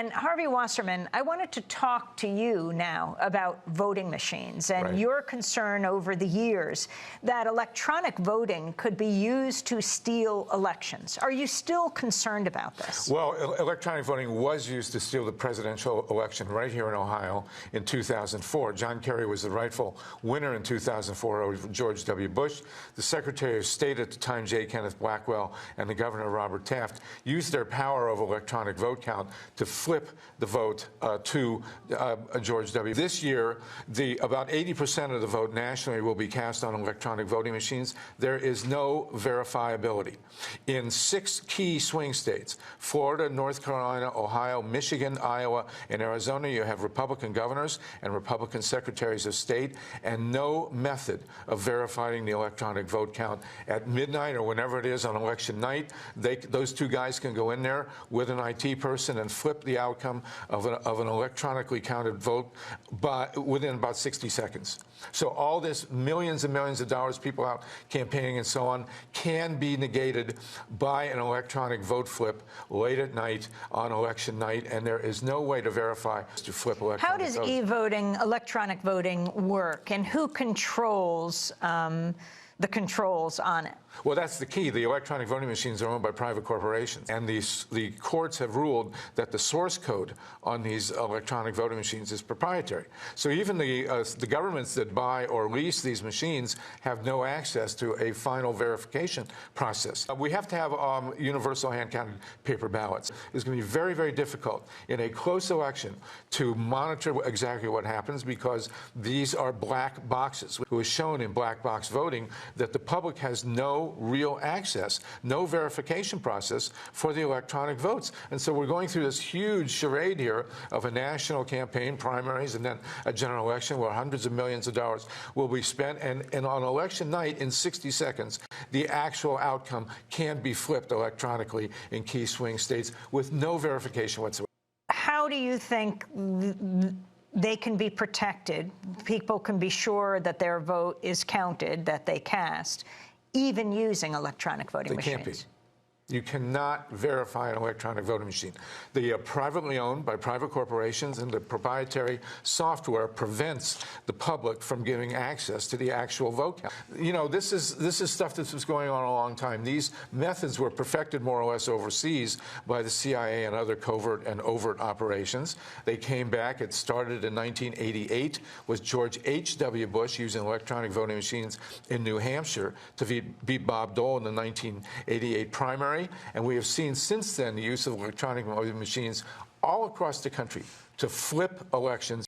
And Harvey Wasserman, I wanted to talk to you now about voting machines and your concern over the years that electronic voting could be used to steal elections. Are you still concerned about this? Well, electronic voting was used to steal the presidential election right here in Ohio in 2004. John Kerry was the rightful winner in 2004 over George W. Bush. The Secretary of State at the time, J. Kenneth Blackwell, and the Governor, Robert Taft, used their power over electronic vote count to flip the vote to George W. This year, about 80% of the vote nationally will be cast on electronic voting machines. There is no verifiability. In 6 key swing states, Florida, North Carolina, Ohio, Michigan, Iowa, and Arizona, you have Republican governors and Republican secretaries of state, and no method of verifying the electronic vote count at midnight or whenever it is on election night. Those two guys can go in there with an IT person and flip the outcome of an electronically counted vote within about 60 seconds. So all this millions and millions of dollars, people out campaigning and so on, can be negated by an electronic vote flip late at night on election night, and there is no way to verify to flip electronic How does votes. e-voting, electronic voting work, and who controls the controls on it? Well, that's the key. The electronic voting machines are owned by private corporations, and the courts have ruled that the source code on these electronic voting machines is proprietary. So even the governments that buy or lease these machines have no access to a final verification process. We have to have universal hand-counted paper ballots. It's going to be very, very difficult in a close election to monitor exactly what happens because these are black boxes. It was shown in black box voting that the public has no real access, no verification process for the electronic votes. And so we're going through this huge charade here of a national campaign, primaries, and then a general election where hundreds of millions of dollars will be spent. And on election night, in 60 seconds, the actual outcome can be flipped electronically in key swing states with no verification whatsoever. How do you think they can be protected? People can be sure that their vote is counted, that they cast, even using electronic voting machines? They can't be. You cannot verify an electronic voting machine. They are privately owned by private corporations, and the proprietary software prevents the public from giving access to the actual vote count. You know, this is stuff that was going on a long time. These methods were perfected more or less overseas by the CIA and other covert and overt operations. They came back. It started in 1988 with George H.W. Bush using electronic voting machines in New Hampshire to beat Bob Dole in the 1988 primary. And we have seen since then the use of electronic voting machines all across the country to flip elections.